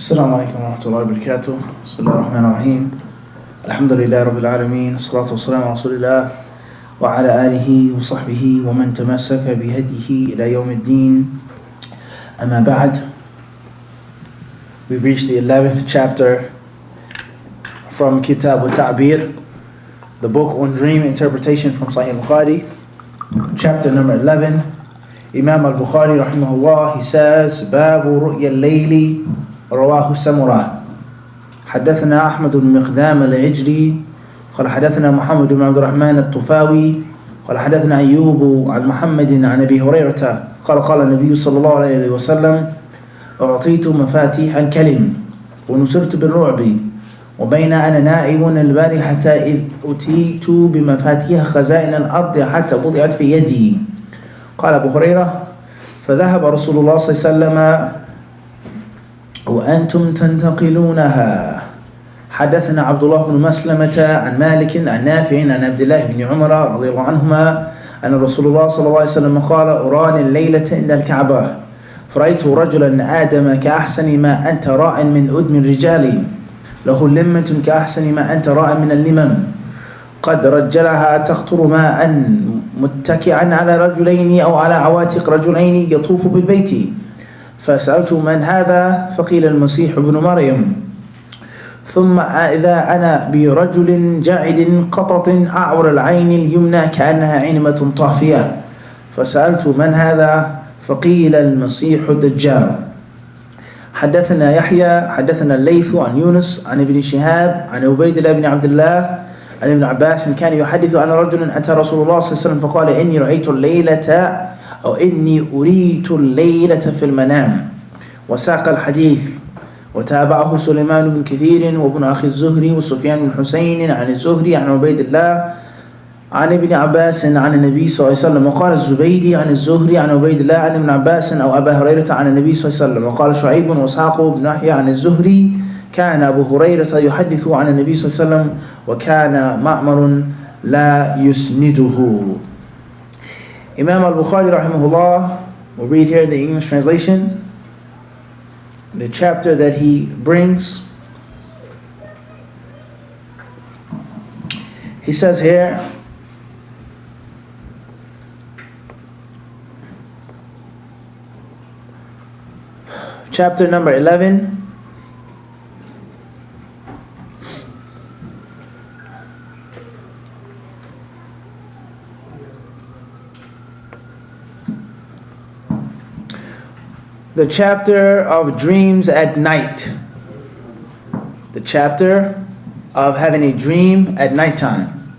السلام عليكم ورحمة الله وبركاته. بسم الله الرحمن الرحيم. الحمد لله رب العالمين، الصلاة والسلام على رسول الله وعلى آله وصحبه ومن تمسك بهديه إلى يوم الدين. أما بعد, we've reached the 11th chapter from Kitab al-Ta'bir, the book on dream interpretation from Sahih al-Bukhari, chapter number 11. Imam al-Bukhari rahimahullah, he says, باب رؤيا الليل رواه سمرة. حدثنا أحمد بن مقدام العجلي قال حدثنا محمد بن عبد الرحمن الطفاوي قال حدثنا أيوب عن محمد عن أبي هريرة قال قال النبي صلى الله عليه وسلم أعطيت مفاتيح الكلم ونصرت بالرعب وبين أنا نائم البارحة إذ أتيت بمفاتيح خزائن الأرض حتى وضعت في يدي. قال أبو هريرة فذهب رسول الله صلى الله عليه وسلم وأنتم تنتقلونها. حدثنا عبد الله بن مسلمة عن مالك عن نافع عن عبد الله بن عمر رضي الله عنهما أن رسول الله صلى الله عليه وسلم قال أراني الليلة عند الكعبة فرأيت رجلا آدم كأحسن ما أنت راء من أدم الرجال له لمة كأحسن ما أنت راء من اللمم قد رجلها تقطر ماء متكئا على رجلين أو على عواتق رجلين يطوف بالبيت. فسألت من هذا فقيل المسيح ابن مريم. ثم إذا أنا برجل جاعد قطط أعور العين اليمنى كأنها عنمة طافية. فسألت من هذا فقيل المسيح الدجال. حدثنا يحيى حدثنا الليث عن يونس عن ابن شهاب عن عبيد الله بن عبد الله عن ابن عباس كان يحدث عن رجل أتى رسول الله صلى الله عليه وسلم فقال إني رأيت الليلة أو إني أريت الليلة في المنام. وساق الحديث وتابعه سليمان بن كثير وابن أخي الزهري وسفيان بن حسين عن الزهري عن عبيد الله عن ابن عباس عن النبي صلى الله عليه وسلم. وقال الزبيدي عن الزهري عن عبيد الله عن ابن عباس أو أبا هريرة عن النبي صلى الله عليه وسلم. وقال شعيب وإسحاق بن يحيى عن الزهري كان أبو هريرة يحدث عن النبي صلى الله عليه وسلم وكان معمر لا يسنده. Imam al-Bukhari rahimahullah will read here the English translation, the chapter that he brings. He says here, chapter number 11, the chapter of dreams at night. The chapter of having a dream at nighttime.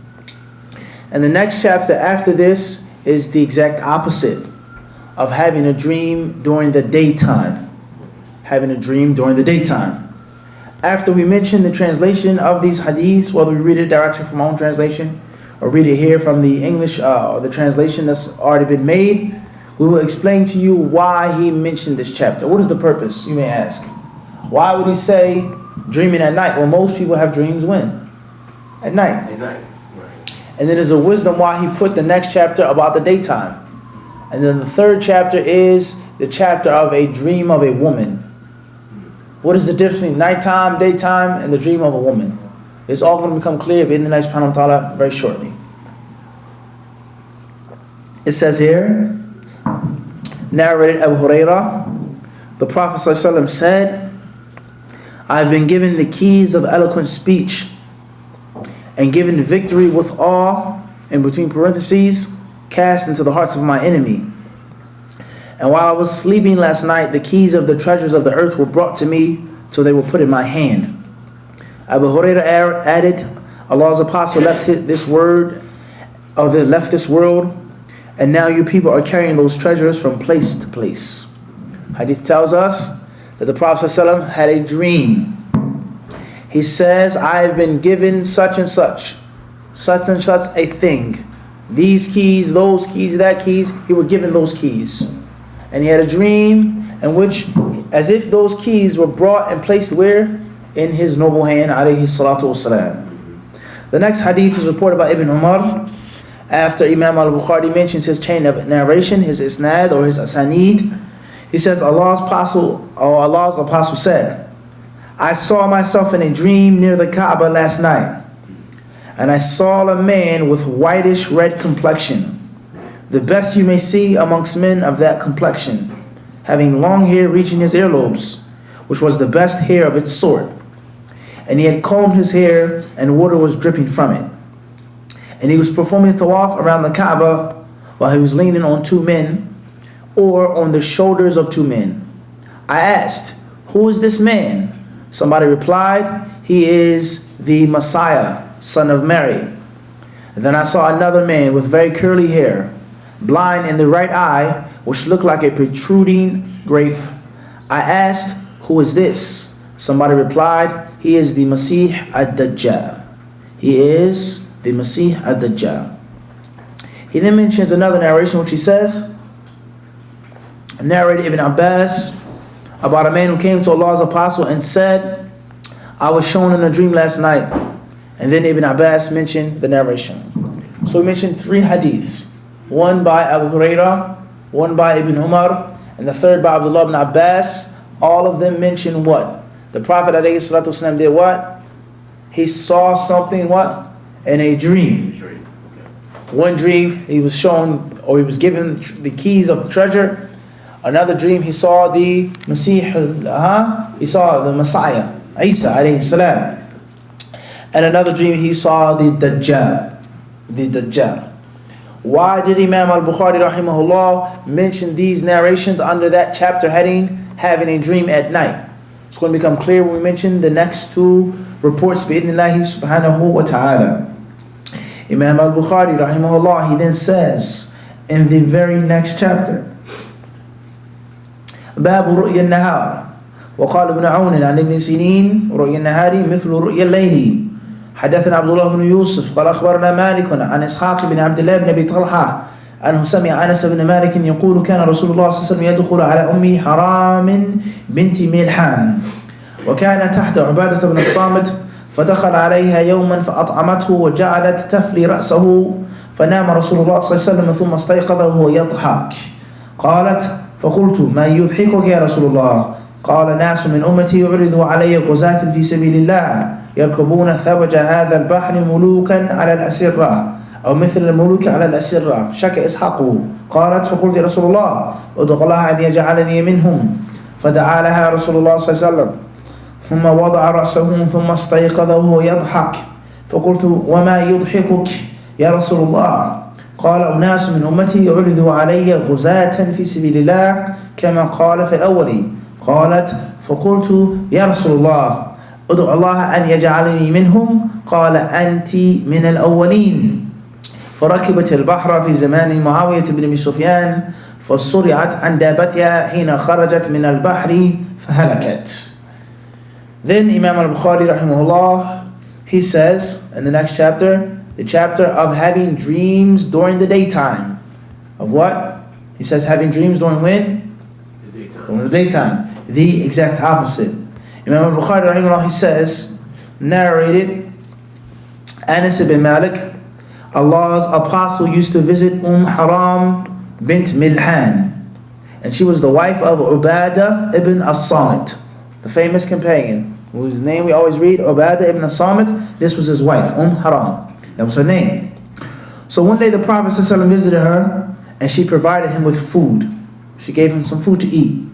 And the next chapter after this is the exact opposite of having a dream during the daytime. Having a dream during the daytime. After we mention the translation of these hadiths, whether we read it directly from our own translation or read it here from the English or the translation that's already been made, we will explain to you why he mentioned this chapter. What is the purpose, you may ask? Why would he say dreaming at night? Well, most people have dreams when? At night. At night, right. And then there's a wisdom why he put the next chapter about the daytime. And then the third chapter is the chapter of a dream of a woman. What is the difference between nighttime, daytime, and the dream of a woman? It's all going to become clear in the Allah subhanahu wa ta'ala very shortly. It says here, narrated Abu Hurairah, the Prophet ﷺ said, I've been given the keys of eloquent speech and given victory with awe, and between parentheses, cast into the hearts of my enemy. And while I was sleeping last night, the keys of the treasures of the earth were brought to me, so they were put in my hand. Abu Hurairah added, Allah's apostle left this world, and now you people are carrying those treasures from place to place. Hadith tells us that the Prophet ﷺ had a dream. He says, I have been given such and such a thing. These keys, those keys, that keys, he was given those keys. And he had a dream in which, as if those keys were brought and placed where? In his noble hand, alayhi salatu wasalam. The next hadith is reported by Ibn Umar. After Imam al-Bukhari mentions his chain of narration, his isnad or his asanid, he says Allah's apostle said, I saw myself in a dream near the Kaaba last night, and I saw a man with whitish red complexion, the best you may see amongst men of that complexion, having long hair reaching his earlobes, which was the best hair of its sort. And he had combed his hair, and water was dripping from it. And he was performing tawaf around the Kaaba while he was leaning on two men, or on the shoulders of two men. I asked, "Who is this man?" Somebody replied, "He is the Messiah, son of Mary." And then I saw another man with very curly hair, blind in the right eye, which looked like a protruding grape. I asked, "Who is this?" Somebody replied, "He is the Masih ad-Dajjal." He is the Masih ad-Dajjal. He then mentions another narration which he says, narrated Ibn Abbas, about a man who came to Allah's apostle and said, "I was shown in a dream last night." And then Ibn Abbas mentioned the narration. So we mentioned three hadiths. One by Abu Hurairah, one by Ibn Umar, and the third by Abdullah ibn Abbas. All of them mention what? The Prophet ﷺ did what? He saw something what? In a dream. One dream he was shown, or he was given the keys of the treasure. Another dream he saw the Masih, he saw the Messiah, Isa alayhi salam. And another dream he saw the Dajjal. The Dajjal. Why did Imam al-Bukhari rahimahullah mention these narrations under that chapter heading, having a dream at night? It's going to become clear when we mention the next two reports bi'idhnillahi subhanahu wa ta'ala. Imam al-Bukhari rahimahullah, he then says in the very next chapter, باب رؤيا النهار وقال ابن عون عن ابن سيرين رؤيا النهار مثل رؤيا الليل حدثنا عبد الله بن يوسف قال أخبرنا مالك عن إسحاق بن عبد الله بن أبي طلحة أنه سمع أنس بن مالك يقول كان رسول الله صلى الله عليه وسلم يدخل على أم حرام بنت ملحان وكان تحت عبادة بن الصامت فدخل عليها يوما فأطعمته وجعلت تفلي رأسه فنام رسول الله صلى الله عليه وسلم ثم استيقظ وهو يضحك قالت فقلت ما يضحكك يا رسول الله قال ناس من أمتي يعرضوا علي غزاة في سبيل الله يركبون ثبج هذا البحر ملوكا على الأسرة أو مثل الملوك على الأسرة شك إسحاق قالت فقلت يا رسول الله ادعو الله أن يجعلني منهم فدعا لها رسول الله صلى الله عليه وسلم ثم وضع رأسه ثم استيقظ وهو يضحك فقلت وما يضحكك يا رسول الله قال أناس من أمتي يعرضوا علي غزاة في سبيل الله كما قال في الأول قالت فقلت يا رسول الله ادعو الله أن يجعلني منهم قال أنت من الأولين فركبت البحر في زمان معاوية بن أبي سفيان فصرعت عن دابتها حين خرجت من البحر فهلكت. Then Imam al-Bukhari rahimahullah, he says in the next chapter, the chapter of having dreams during the daytime. Of what? He says having dreams during when? The daytime. During the daytime. The exact opposite. Imam al-Bukhari rahimahullah, he says, narrated Anas ibn Malik, Allah's apostle used to visit Haram bint Milhan, and she was the wife of Ubadah ibn as-Samit, the famous companion, whose name we always read, Ubadah ibn as-Samit. This was his wife, Haram. That was her name. So one day the Prophet ﷺ visited her, and she provided him with food. She gave him some food to eat,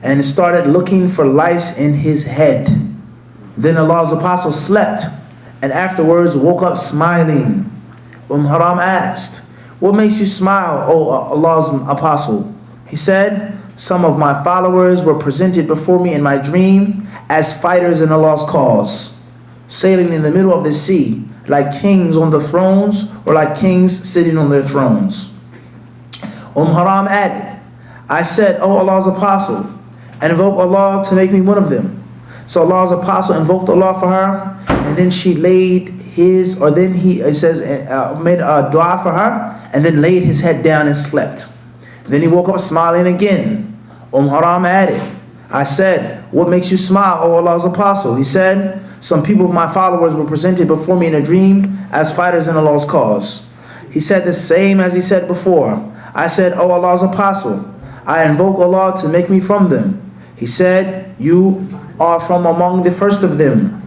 and started looking for lice in his head. Then Allah's apostle slept, and afterwards woke up smiling. Haram asked, "What makes you smile, O Allah's apostle?" He said, "Some of my followers were presented before me in my dream as fighters in Allah's cause, sailing in the middle of the sea, like kings on the thrones, or like kings sitting on their thrones." Haram added, "I said, O Allah's apostle, and invoke Allah to make me one of them." So Allah's apostle invoked Allah for her, and then she laid his, or then he, it says, made a dua for her, and then laid his head down and slept. Then he woke up smiling again. Haram added, "I said, what makes you smile, O Allah's apostle?" He said, "Some people of my followers were presented before me in a dream as fighters in Allah's cause." He said the same as he said before. I said, "O Allah's apostle, I invoke Allah to make me from them." He said, "You are from among the first of them.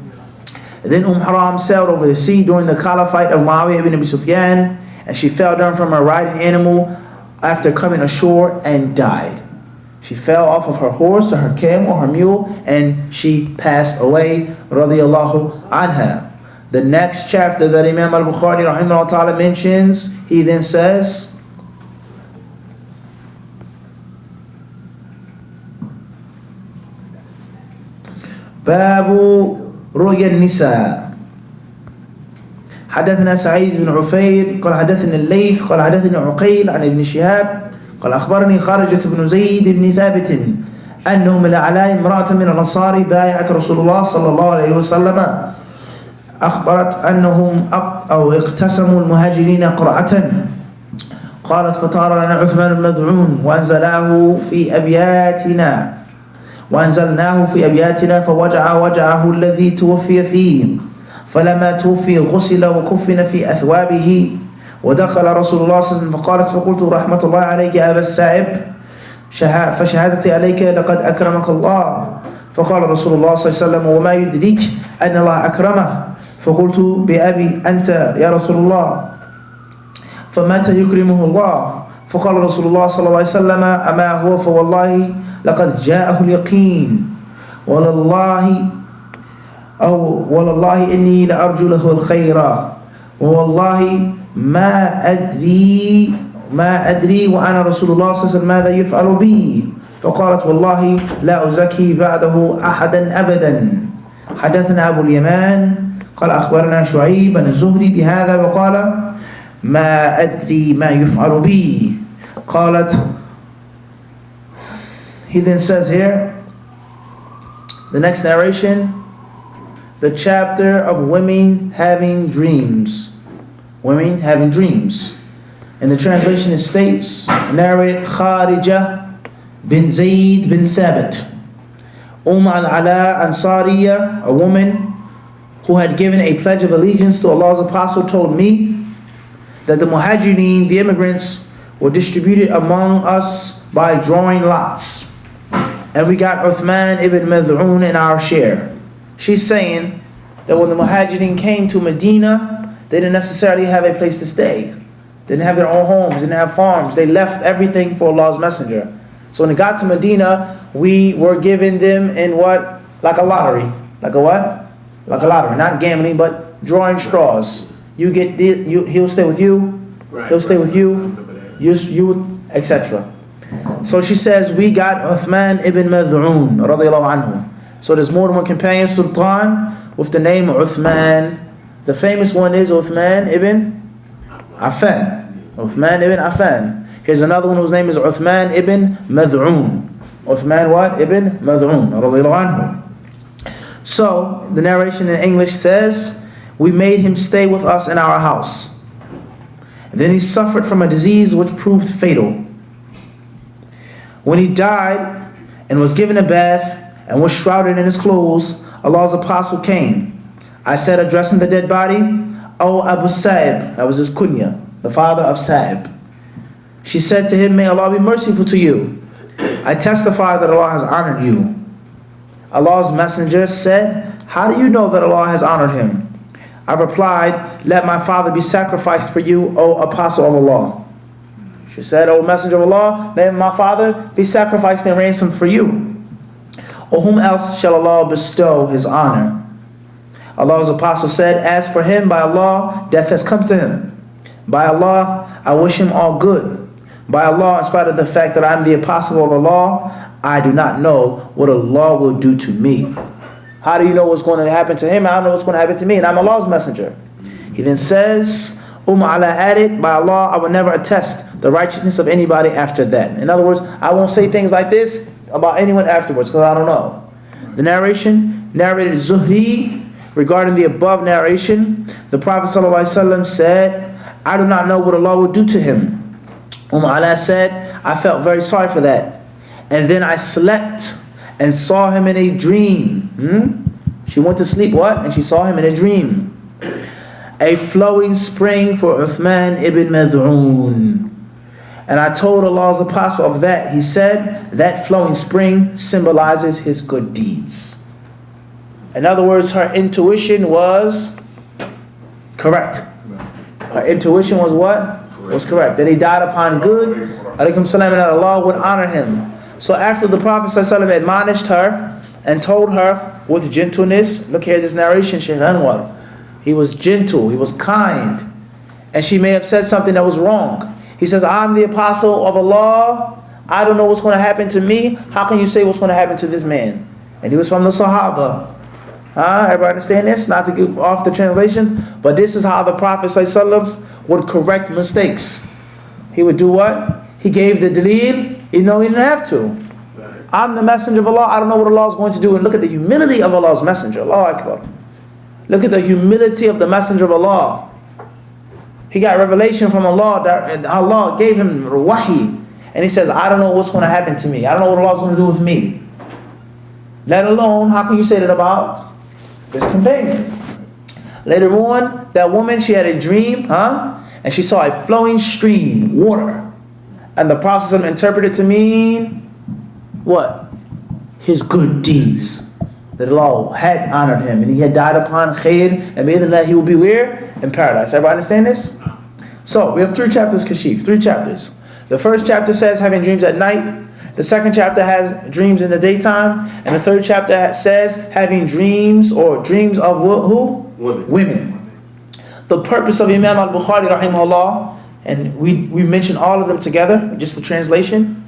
Then Haram sailed over the sea during the caliphate of Muawiyah ibn Abi Sufyan, and she fell down from her riding animal after coming ashore and died. She fell off of her horse or her camel or her mule and she passed away, radiyallahu anha. The next chapter that Imam al-Bukhari rahimahullah ta'ala mentions, he then says, Babu رؤيا النساء. حدثنا سعيد بن عفير قال حدثني الليث قال حدثني عقيل عن ابن شهاب قال أخبرني خارجة بن زيد بن ثابت أنه من على امرأة من الأنصار بايعت رسول الله صلى الله عليه وسلم أخبرت أنهم اقتسموا المهاجرين قرعة قالت فطار لنا عثمان المذعون وأنزلناه في أبياتنا فوجع وجعه الذي توفي فيه فلما توفي غسل وكفن في أثوابه ودخل رسول الله صلى الله عليه وسلم فقالت فقلت رحمة الله عليك يا أبا السائب فشهادتي عليك لقد أكرمك الله فقال رسول الله صلى الله عليه وسلم وما يدريك أن الله أكرمه فقلت بأبي أنت يا رسول الله فمتى يكرمه الله فقال رسول الله صلى الله عليه وسلم أما هو فوالله لقد جاءه اليقين والله إني لأرجو له الخير والله ما أدري وأنا رسول الله صلى الله عليه وسلم ماذا يفعل بي فقالت والله لا أزكي بعده أحدا أبدا. حدثنا أبو اليمان قال أخبرنا شعيب عن الزهري بهذا وقال ما أدري ما يفعل بي. قالت, he then says here, the next narration, the chapter of women having dreams. Women having dreams. And the translation it states, narrated Kharija bin Zayd bin Thabit, al-Ala Ansariya, a woman who had given a pledge of allegiance to Allah's apostle, told me that the Muhajirin, the immigrants, were distributed among us by drawing lots. And we got Uthman ibn Mad'un in our share. She's saying that when the Muhajirin came to Medina, they didn't necessarily have a place to stay. They didn't have their own homes, didn't have farms. They left everything for Allah's messenger. So when they got to Medina, we were giving them in what? Like a lottery. Like a what? Like a lottery. Not gambling, but drawing straws. You get he'll stay with you, he'll stay with you, etc. So she says, we got Uthman ibn Mad'un radiyallahu anhu. So there's more than one companion sultan with the name Uthman. The famous one is Uthman ibn Affan. Uthman ibn Affan. Here's another one whose name is Uthman ibn Mad'un. Uthman what? Ibn Mad'un radiyallahu anhu. So the narration in English says, we made him stay with us in our house. And then he suffered from a disease which proved fatal. When he died and was given a bath and was shrouded in his clothes, Allah's apostle came. I said, addressing the dead body, O Abu Sa'ib, that was his kunya, the father of Sa'ib. She said to him, may Allah be merciful to you. I testify that Allah has honored you. Allah's messenger said, how do you know that Allah has honored him? I replied, let my father be sacrificed for you, O apostle of Allah. She said, O messenger of Allah, may my father be sacrificed and ransomed for you. Or whom else shall Allah bestow his honor? Allah's apostle said, as for him, by Allah, death has come to him. By Allah, I wish him all good. By Allah, in spite of the fact that I'm the apostle of Allah, I do not know what Allah will do to me. How do you know what's going to happen to him? I don't know what's going to happen to me, and I'm Allah's messenger. He then says, Allah added, by Allah, I will never attest the righteousness of anybody after that. In other words, I won't say things like this about anyone afterwards, because I don't know. The narration, narrated Zuhri, regarding the above narration, the Prophet ﷺ said, I do not know what Allah will do to him. Allah said, I felt very sorry for that. And then I slept and saw him in a dream. She went to sleep, what? And she saw him in a dream. A flowing spring for Uthman ibn Mad'un. And I told Allah's apostle of that. He said, that flowing spring symbolizes his good deeds. In other words, her intuition was correct. Her intuition was what? Was correct. That he died upon good. Alaykum salam, and that Allah would honor him. So after the Prophet ﷺ admonished her and told her with gentleness, look here, this narration, Shaykh Anwar. He was gentle, he was kind. And she may have said something that was wrong. He says, I'm the apostle of Allah. I don't know what's going to happen to me. How can you say what's going to happen to this man? And he was from the Sahaba. Everybody understand this? Not to give off the translation, but this is how the Prophet ﷺ would correct mistakes. He would do what? He gave the dalil, he didn't have to. I'm the messenger of Allah, I don't know what Allah is going to do. And look at the humility of Allah's messenger. Allahu Akbar. Look at the humility of the messenger of Allah. He got revelation from Allah, that Allah gave him wahi. And he says, I don't know what's going to happen to me. I don't know what Allah is going to do with me. Let alone, how can you say that about his companion? Later on, that woman, she had a dream, and she saw a flowing stream, water. And the Prophet interpreted to mean what? His good deeds. That Allah had honored him, and he had died upon khair, and made that he will be where? In paradise. Everybody understand this? So, we have 3 chapters, Kashif, 3 chapters. The first chapter says having dreams at night. The second chapter has dreams in the daytime. And the third chapter says having dreams or dreams of who? Women. The purpose of Imam al-Bukhari, rahimahullah, and we mentioned all of them together, just the translation.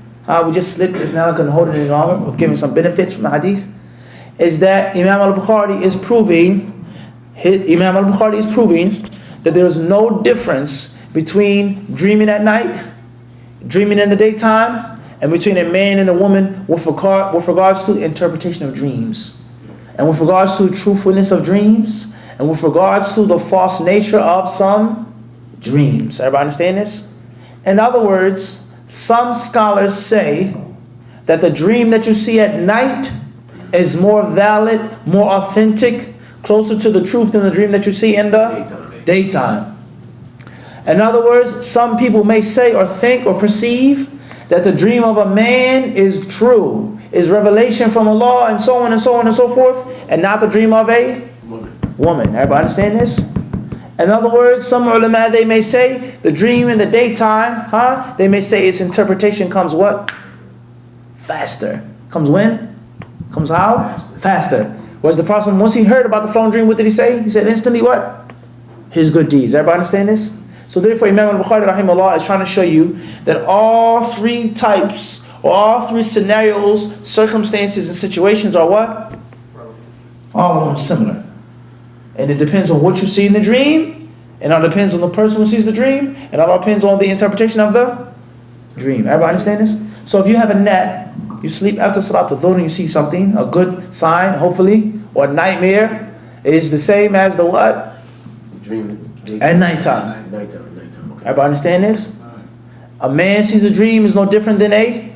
We just slipped this now, I couldn't hold it any longer, of giving some benefits from the hadith. Is that Imam al-Bukhari is proving that there is no difference between dreaming at night, dreaming in the daytime, and between a man and a woman with regards to interpretation of dreams, and with regards to truthfulness of dreams, and with regards to the false nature of some dreams. Everybody understand this? In other words, some scholars say that the dream that you see at night is more valid, more authentic, closer to the truth than the dream that you see in the daytime. In other words, some people may say or think or perceive that the dream of a man is true, is revelation from Allah, and so on and so on and so forth, and not the dream of a woman. Everybody understand this? In other words, some ulama, they may say the dream in the daytime, they may say its interpretation comes what? Faster. Comes when? Comes how? Faster. Whereas the Prophet, once he heard about the flowing dream, what did he say? He said instantly what? His good deeds. Everybody understand this? So therefore, Imam al-Bukhari rahimahullah is trying to show you that all 3 types, or all 3 scenarios, circumstances, and situations are what? All of them similar. And it depends on what you see in the dream, and it depends on the person who sees the dream, and it all depends on the interpretation of the dream. Everybody understand this? So if you have a net, you sleep after Salat al-Dhuhr and you see something, a good sign, hopefully, or a nightmare, is the same as the what? Dream. At nighttime. Nighttime. Okay. Everybody understand this? A man sees a dream is no different than a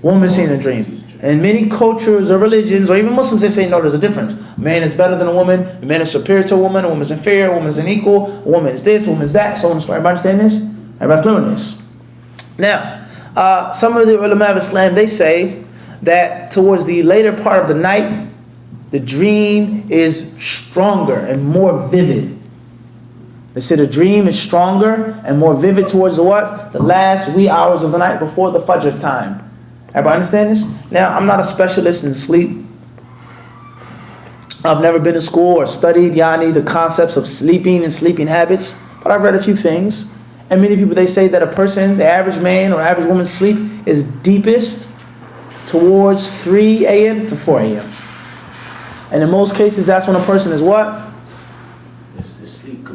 woman seeing a dream. In many cultures or religions, or even Muslims, they say no, there's a difference. A man is better than a woman. A man is superior to a woman. A woman is inferior. A woman is unequal. A woman is this. A woman is that. So on and so on. Everybody understand this? Everybody clear on this? Now, some of the ulama of Islam, they say that towards the later part of the night, the dream is stronger and more vivid. They say the dream is stronger and more vivid towards the what? The last wee hours of the night before the Fajr time. Everybody understand this? Now, I'm not a specialist in sleep. I've never been to school or studied the concepts of sleeping and sleeping habits, but I've read a few things. And many people, they say that a person, the average man or average woman's sleep is deepest towards 3 a.m. to 4 a.m. And in most cases, that's when a person is what?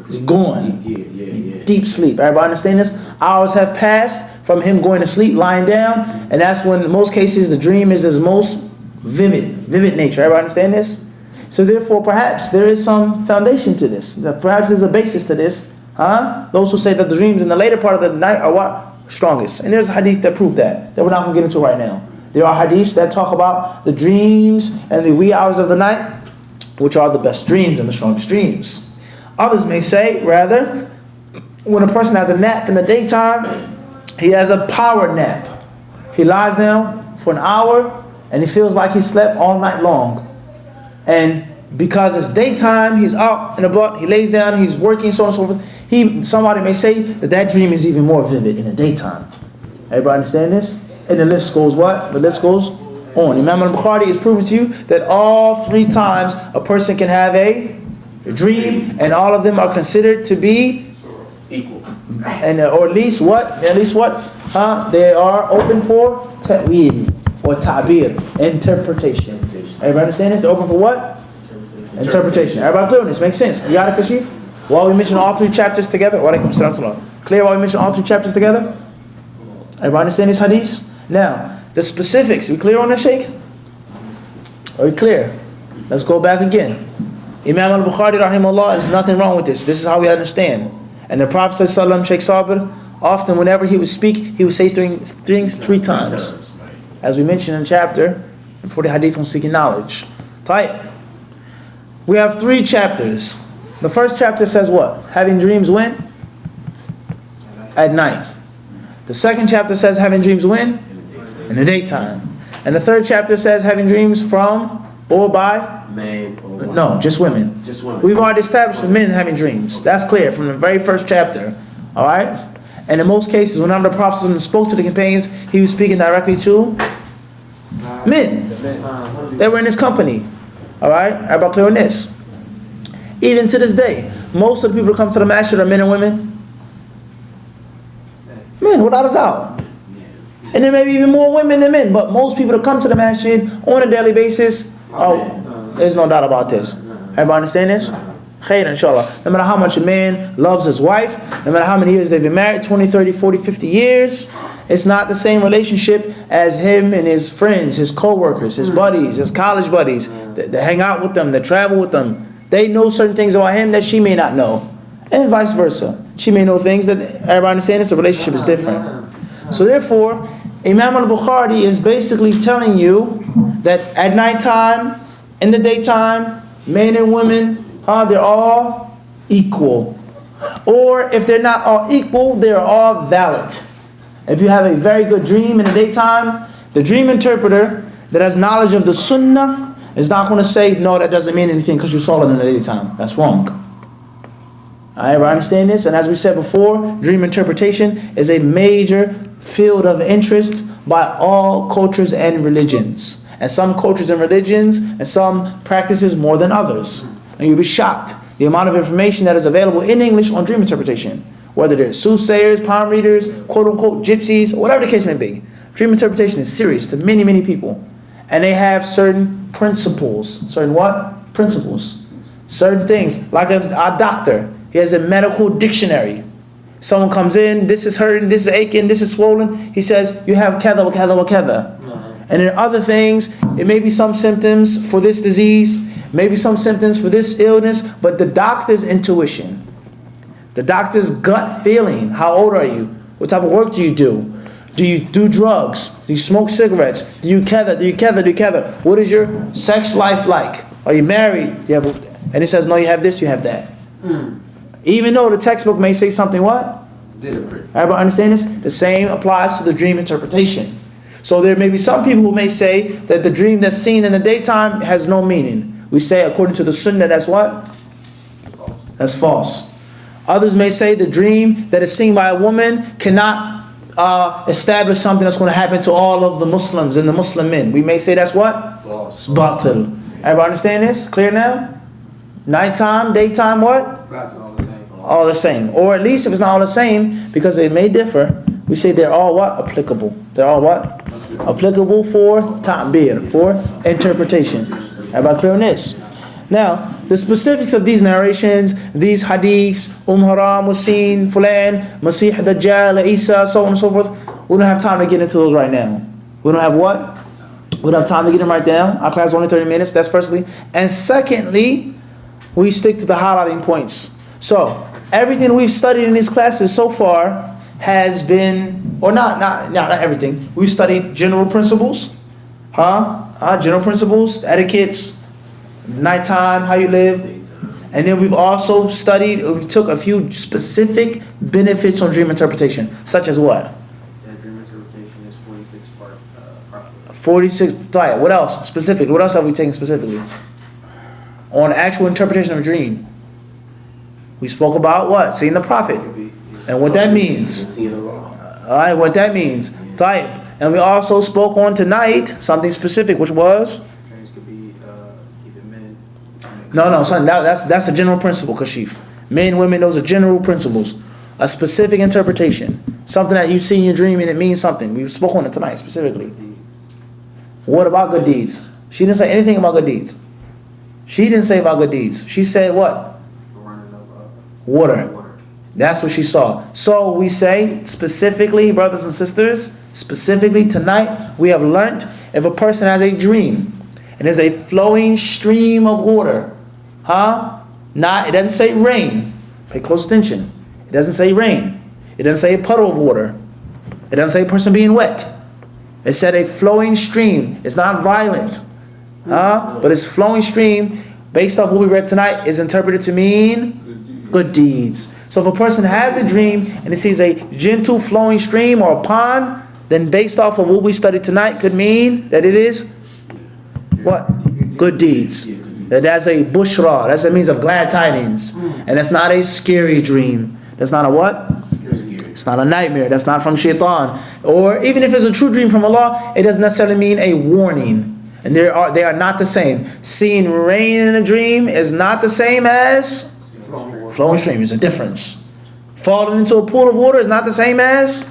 It's going. Yeah. Deep sleep. Everybody understand this? Hours have passed from him going to sleep, lying down, and that's when in most cases the dream is his most vivid nature. Everybody understand this? So therefore, perhaps there is some foundation to this. Perhaps there's a basis to this. Those who say that the dreams in the later part of the night are what? Strongest. And there's a hadith that prove that we're not going to get into right now. There are hadiths that talk about the dreams and the wee hours of the night, which are the best dreams and the strongest dreams. Others may say, rather, when a person has a nap in the daytime, he has a power nap. He lies down for an hour and he feels like he slept all night long. And because it's daytime, he's out and about, he lays down, he's working, so on and so forth. Somebody may say that dream is even more vivid in the daytime. Everybody understand this? And the list goes what? The list goes on. Imam al-Bukhari is proving to you that all 3 times a person can have a dream, and all of them are considered to be Equal. and or at least what? They are open for ta'wil or ta'bir, interpretation. Everybody understand this? They're open for what? Interpretation. Everybody clear on this? Makes sense. You got it, Kashif? While we mention all 3 chapters together. Wa alaikum salam. Clear while we mention all 3 chapters together? Everybody understand these hadiths? Now, the specifics. We clear on this, Sheikh? Are we clear? Let's go back again. Imam al-Bukhari rahimahullah, there's nothing wrong with this. This is how we understand. And the Prophet ﷺ, Sheikh Sabir, often whenever he would speak, he would say things 3 times. As we mentioned in the chapter, for the hadith on seeking knowledge. Tight. We have 3 chapters. The first chapter says what? Having dreams when? At night. The second chapter says having dreams when? In the daytime. And the third chapter says having dreams from or by? Man or woman. No, just women. Just women. We've already established the men having dreams. That's clear from the very first chapter. Alright? And in most cases, whenever the Prophet spoke to the companions, he was speaking directly to men. They were in his company. Alright? Everybody clear on this? Even to this day, most of the people who come to the masjid are men and women. Men, without a doubt. And there may be even more women than men, but most people that come to the masjid on a daily basis, there's no doubt about this. Everybody understand this? Khair, inshallah. No matter how much a man loves his wife, no matter how many years they've been married, 20, 30, 40, 50 years, it's not the same relationship as him and his friends, his co-workers, his buddies, his college buddies, that hang out with them, that travel with them. They know certain things about him that she may not know. And vice versa. She may know things that everybody understands. The relationship is different. So therefore, Imam al-Bukhari is basically telling you that at nighttime, in the daytime, men and women, they're all equal. Or if they're not all equal, they're all valid. If you have a very good dream in the daytime, the dream interpreter that has knowledge of the sunnah is not going to say, no, that doesn't mean anything because you saw it in the daytime. That's wrong. I understand this, and as we said before, dream interpretation is a major field of interest by all cultures and religions. And some cultures and religions and some practices more than others. And you'll be shocked the amount of information that is available in English on dream interpretation. Whether they're soothsayers, palm readers, quote-unquote gypsies, or whatever the case may be. Dream interpretation is serious to many, many people. And they have certain principles. Certain what? Principles. Certain things. Like a doctor. He has a medical dictionary. Someone comes in, this is hurting, this is aching, this is swollen. He says, you have kada wa kada wa kada. And in other things, it may be some symptoms for this disease, maybe some symptoms for this illness, but the doctor's intuition, the doctor's gut feeling, how old are you? What type of work do you do? Do you do drugs? Do you smoke cigarettes? Do you kada? Do you kada? Do you kada? What is your sex life like? Are you married? Do you have, and it says, no, you have this, you have that. Even though the textbook may say something what? Different. Everybody understand this? The same applies to the dream interpretation. So there may be some people who may say that the dream that's seen in the daytime has no meaning. We say according to the sunnah, that's what? That's false. Others may say the dream that is seen by a woman cannot establish something that's going to happen to all of the Muslims and the Muslim men. We may say that's what? False. Batil. Everybody understand this? Clear now? Nighttime, daytime, what? That's all the same. All the same. Or at least if it's not all the same, because it may differ, we say they're all what? Applicable. They're all what? Applicable for ta'bir, for interpretation. Everybody clear on this? Now, the specifics of these narrations, these hadiths, Haram was seen, Fulan, Masih Dajjal, Isa, so on and so forth, we don't have time to get into those right now. We don't have what? We don't have time to get them right down. Our class is only 30 minutes, that's firstly. And secondly, we stick to the highlighting points. So, everything we've studied in these classes so far has been, or not everything. We've studied general principles, general principles, etiquettes, nighttime, how you live. And then we've also studied, we took a few specific benefits on dream interpretation, such as what? That dream interpretation is 46 part. 46, what else specifically? What else have we taken specifically? on actual interpretation of a dream. We spoke about what? Seeing the Prophet. And what that means. Seeing the law. Alright, what that means. Type. And we also spoke on tonight something specific, which was? Dreams could be either men. No, son, that's a general principle, Kashif. Men, women, those are general principles. A specific interpretation. Something that you see in your dream and it means something. We spoke on it tonight specifically. What about good deeds? She didn't say anything about good deeds. She didn't say about good deeds. She said what? Running of Water. water. That's what she saw. So we say specifically, brothers and sisters, specifically tonight, we have learnt if a person has a dream and there's a flowing stream of water, it doesn't say rain. Pay close attention. It doesn't say rain. It doesn't say a puddle of water. It doesn't say a person being wet. It said a flowing stream. It's not violent, but it's flowing stream. Based off what we read tonight, is interpreted to mean good deeds. So if a person has a dream and he sees a gentle flowing stream or a pond, then based off of what we studied tonight, could mean that it is what? Good deeds. That's a bushra. That's a means of glad tidings. And that's not a scary dream. That's not a what? It's not a nightmare. That's not from shaitan. Or even if it's a true dream from Allah, it doesn't necessarily mean a warning. And they are not the same. Seeing rain in a dream is not the same as flowing stream. There's a difference. Falling into a pool of water is not the same as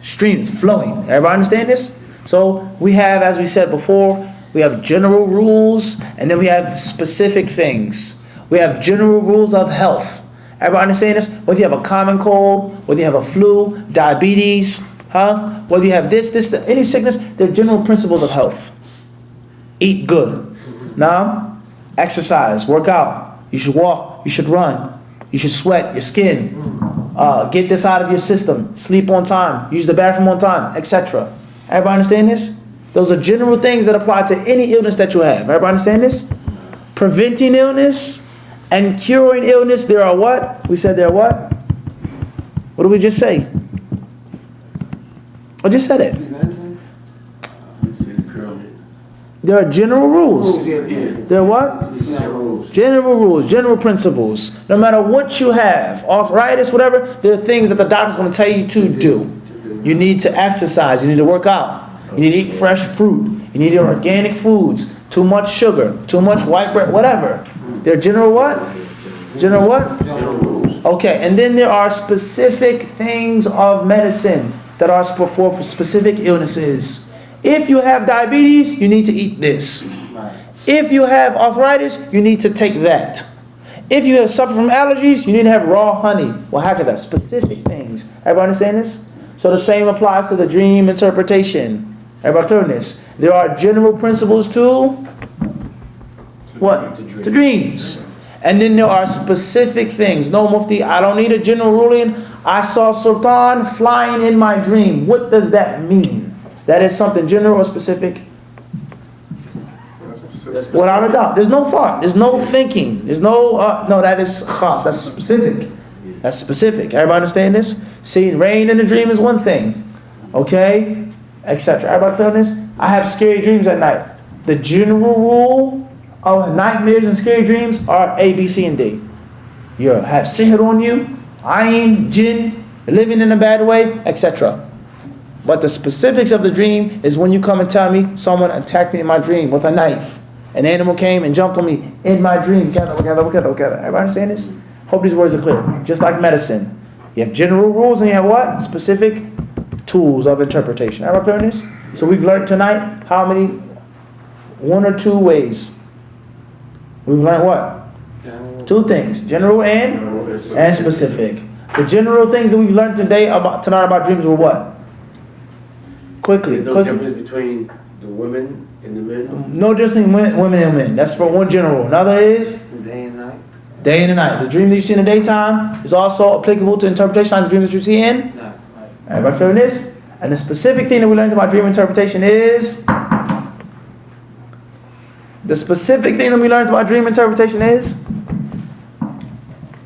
streams flowing. Everybody understand this? So we have, as we said before, we have general rules and then we have specific things. We have general rules of health. Everybody understand this? Whether you have a common cold, whether you have a flu, diabetes, whether you have this, any sickness, they're general principles of health. Eat good. Now, exercise, work out. You should walk, you should run, you should sweat your skin. Get this out of your system. Sleep on time, use the bathroom on time, etc. Everybody understand this? Those are general things that apply to any illness that you have. Everybody understand this? Preventing illness and curing illness, there are what? We said there are what? What did we just say? I just said it. There are general rules. There are what? General rules, general principles. No matter what you have, arthritis, whatever, there are things that the doctor's going to tell you to do. You need to exercise. You need to work out. You need to eat fresh fruit. You need to eat organic foods. Too much sugar. Too much white bread. Whatever. They're general what? General what? General rules. Okay, and then there are specific things of medicine that are for specific illnesses. If you have diabetes, you need to eat this. If you have arthritis, you need to take that. If you have suffer from allergies, you need to have raw honey. Well, how could that? Specific things. Everybody understand this? So the same applies to the dream interpretation. Everybody clear on this? There are general principles to what? To dreams. And then there are specific things. No, Mufti, I don't need a general ruling. I saw Sultan flying in my dream. What does that mean? That is something general or specific? Without a doubt. There's no thought. There's no thinking. There's no, no, that is khas. That's specific. That's specific. Everybody understand this? Seeing rain in a dream is one thing. Okay? Etc. Everybody clear on this? I have scary dreams at night. The general rule of nightmares and scary dreams are A, B, C, and D. You have sihr on you, ayn, jinn, living in a bad way, etc. But the specifics of the dream is when you come and tell me someone attacked me in my dream with a knife. An animal came and jumped on me in my dream. Everybody understand this? Hope these words are clear. Just like medicine. You have general rules and you have what? Specific tools of interpretation. Everybody clear on this? So we've learned tonight how many? One or two ways. We've learned what? Two things. General and specific. The general things that we've learned tonight about dreams were what? Quickly. There's no difference between the women and the men? No difference between women and men. That's for one general. Another is? Day and night. Day and night. The dream that you see in the daytime is also applicable to interpretation of the dreams that you see in? Night. Everybody clear on this? And the specific thing that we learned about dream interpretation is? The specific thing that we learned about dream interpretation is?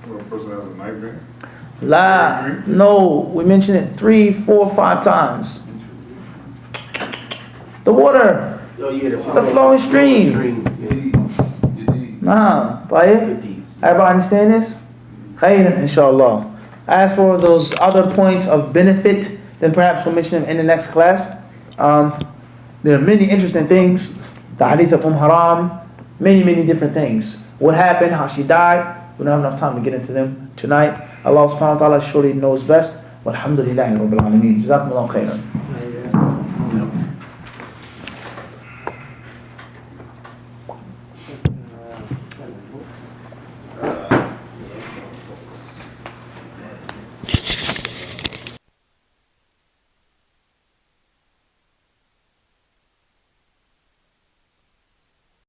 When a person has a nightmare? No, we mentioned it 3, 4, 5 times. The water. Oh yeah, The flowing stream. Yeah. Nah, طيب. Good deeds. Everybody understand this? Khayran, inshallah. As for those other points of benefit, then perhaps we'll mention them in the next class. There are many interesting things. The hadith of Haram, many different things. What happened, how she died, we don't have enough time to get into them tonight. Allah subhanahu wa ta'ala surely knows best. Walhamdulillahi rabbil alameen. Jazakumullahu khairan.